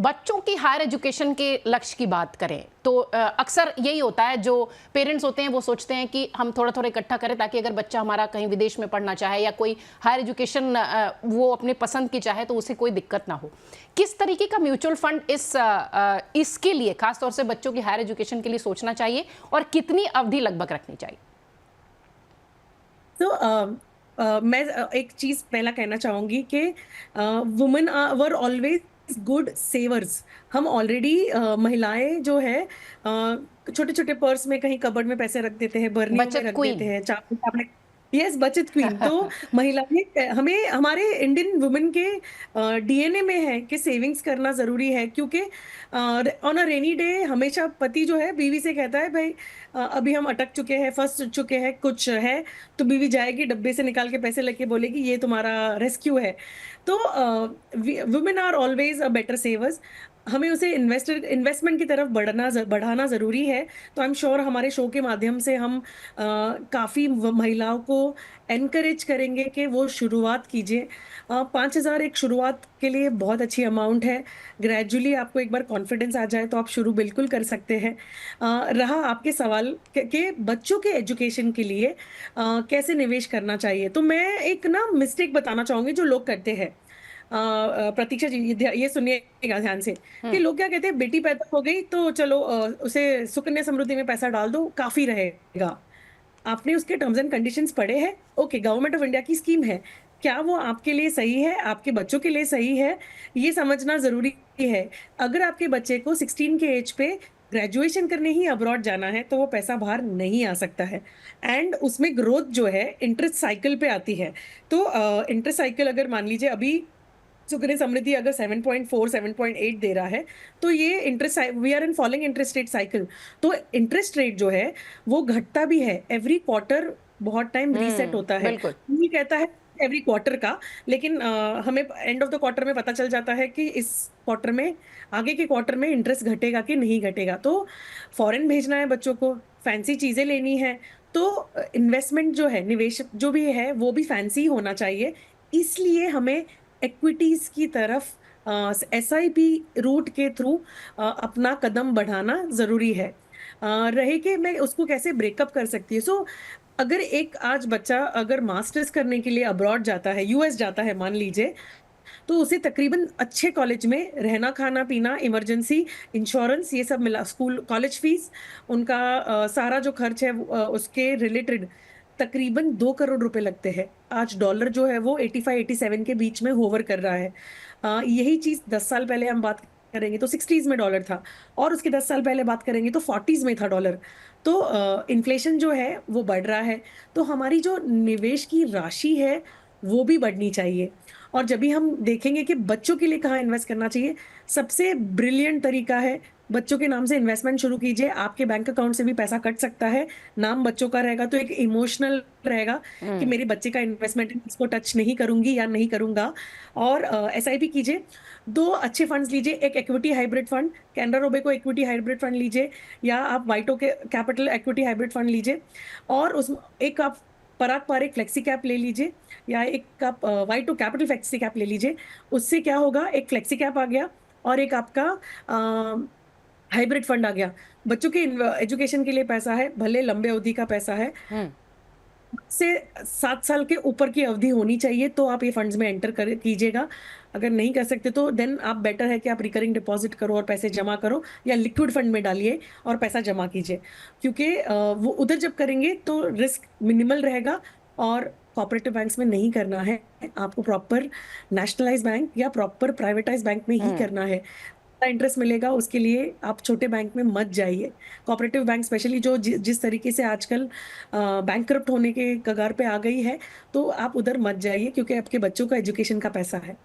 बच्चों की higher education के लक्ष्य की बात करें तो अक्सर यही होता है, जो पेरेंट्स होते हैं वो सोचते हैं कि हम थोड़ा थोड़ा इकट्ठा करें ताकि अगर बच्चा हमारा कहीं विदेश में पढ़ना चाहे या कोई हायर एजुकेशन वो अपने पसंद की चाहे तो उसे कोई दिक्कत ना हो। किस तरीके का म्यूचुअल फंड इसके लिए खासतौर से बच्चों की हायर एजुकेशन के लिए सोचना चाहिए और कितनी अवधि लगभग रखनी चाहिए? तो मैं एक चीज पहला कहना चाहूंगी कि वुमेन वर ऑलवेज गुड सेवर्स। हम ऑलरेडी महिलाएं जो है छोटे छोटे पर्स में कहीं कबर्ड में पैसे रख देते हैं, बर्नियों में बचत रख देते क्वीन। हैं, चावल चावल। यस, बचत क्वीन। तो महिलाएं, हमें हमारे इंडियन वुमेन के डीएनए में है कि सेविंग्स करना जरूरी है, क्योंकि ऑन अ रेनी डे हमेशा पति जो है बीवी से कहता है, भाई अभी हम अटक चुके हैं, फंस चुके हैं, कुछ है। तो बीवी जाएगी डब्बे से निकाल के पैसे लेके बोलेगी ये तुम्हारा रेस्क्यू है। तो women are always a better savers. हमें उसे इन्वेस्टमेंट की तरफ बढ़ाना जरूरी है। तो आई एम श्योर हमारे शो के माध्यम से हम काफी महिलाओं को एनकरेज करेंगे कि वो शुरुआत कीजिए। 5,000 एक शुरुआत के लिए बहुत अच्छी अमाउंट है। ग्रेजुअली आपको एक बार कॉन्फिडेंस आ जाए तो आप शुरू बिल्कुल कर सकते हैं। रहा आपके सवाल के बच्चों के एजुकेशन के लिए कैसे निवेश करना चाहिए, तो मैं एक ना मिस्टेक बताना चाहूंगी जो लोग करते हैं। प्रतीक्षा जी, ये सुनिएगा ध्यान से कि हम्म। लोग क्या कहते हैं, बेटी पैदा हो गई तो चलो उसे सुकन्या समृद्धि में पैसा डाल दो, काफी रहेगा। आपने उसके टर्म्स एंड कंडीशंस पढ़े हैं? ओके, गवर्नमेंट ऑफ इंडिया की स्कीम है, क्या वो आपके लिए सही है, आपके बच्चों के लिए सही है, ये समझना जरूरी है। अगर आपके बच्चे को 16 के एज पे ग्रेजुएशन करने ही अब्रॉड जाना है तो वो पैसा बाहर नहीं आ सकता है। एंड उसमें ग्रोथ जो है इंटरेस्ट साइकिल पे आती है। तो इंटरेस्ट साइकिल अगर मान लीजिए अभी सुकन्या समृद्धि अगर 7.4 7.8 दे रहा है, तो ये interest, we are in following interest rate cycle. तो इंटरेस्ट रेट जो है वो घटता भी है एवरी क्वार्टर, बहुत टाइम रीसेट होता है। बिल्कुल। ये कहता है एवरी क्वार्टर का, लेकिन हमें एंड ऑफ द क्वार्टर में पता चल जाता है कि इस क्वार्टर में, आगे के क्वार्टर में इंटरेस्ट घटेगा कि नहीं घटेगा। तो फॉरेन भेजना है बच्चों को, फैंसी चीजें लेनी है, तो इन्वेस्टमेंट जो है, निवेश जो भी है वो भी फैंसी होना चाहिए। इसलिए हमें इक्विटीज की तरफ एसआईपी रूट के थ्रू अपना कदम बढ़ाना जरूरी है। रहे कि मैं उसको कैसे ब्रेकअप कर सकती हूँ। सो अगर एक आज बच्चा अगर मास्टर्स करने के लिए अब्रॉड जाता है, यूएस जाता है मान लीजिए, तो उसे तकरीबन अच्छे कॉलेज में रहना, खाना पीना, इमरजेंसी, इंश्योरेंस, ये सब मिला, स्कूल कॉलेज फीस, उनका सारा जो खर्च है उसके रिलेटेड तकरीबन 2 करोड़ रुपए लगते हैं। आज डॉलर जो है वो 85-87 के बीच में होवर कर रहा है। यही चीज 10 साल पहले हम बात करेंगे तो 60s में डॉलर था, और उसके 10 साल पहले बात करेंगे तो 40s में था डॉलर। तो इन्फ्लेशन जो है वो बढ़ रहा है, तो हमारी जो निवेश की राशि है वो भी बढ़नी चाहिए। और जब भी हम देखेंगे कि बच्चों के लिए कहाँ इन्वेस्ट करना चाहिए, सबसे ब्रिलियंट तरीका है बच्चों के नाम से इन्वेस्टमेंट शुरू कीजिए। आपके बैंक अकाउंट से भी पैसा कट सकता है, नाम बच्चों का रहेगा तो एक इमोशनल रहेगा कि हम्म। मेरे बच्चे का इन्वेस्टमेंट है, इसको टच नहीं करूंगी या नहीं करूंगा। और एसआईपी कीजिए, दो अच्छे फंड्स लीजिए, एक equity hybrid fund, Canara Robeco equity hybrid fund लीजिए, या आप वाइटो के कैपिटल इक्विटी हाइब्रिड फंड लीजिए। और उस एक आप पराग पारिक फ्लेक्सी कैप ले लीजिए, या एक आप वाइटो कैपिटल फ्लेक्सी कैप ले लीजिए। उससे क्या होगा, एक फ्लेक्सी कैप आ गया और एक आपका हाइब्रिड फंड आ गया। बच्चों के एजुकेशन के लिए पैसा है, भले लंबे अवधि का पैसा है, हम्म। से 7 साल के ऊपर की अवधि होनी चाहिए, तो आप ये फंड्स में एंटर कर कीजिएगा। अगर नहीं कर सकते तो देन आप बेटर है कि आप रिकरिंग डिपॉजिट करो और पैसे जमा करो, या लिक्विड फंड में डालिए और पैसा जमा कीजिए। क्योंकि वो उधर जब करेंगे तो रिस्क मिनिमल रहेगा, और कोऑपरेटिव बैंक्स में नहीं करना है, आपको प्रॉपर नेशनलाइज बैंक या प्रॉपर प्राइवेटाइज बैंक में ही हम्म। करना है। इंटरेस्ट मिलेगा उसके लिए आप छोटे बैंक में मत जाइए। कोऑपरेटिव बैंक स्पेशली जो जिस तरीके से आजकल बैंकरप्ट होने के कगार पे आ गई है, तो आप उधर मत जाइए, क्योंकि आपके बच्चों का एजुकेशन का पैसा है।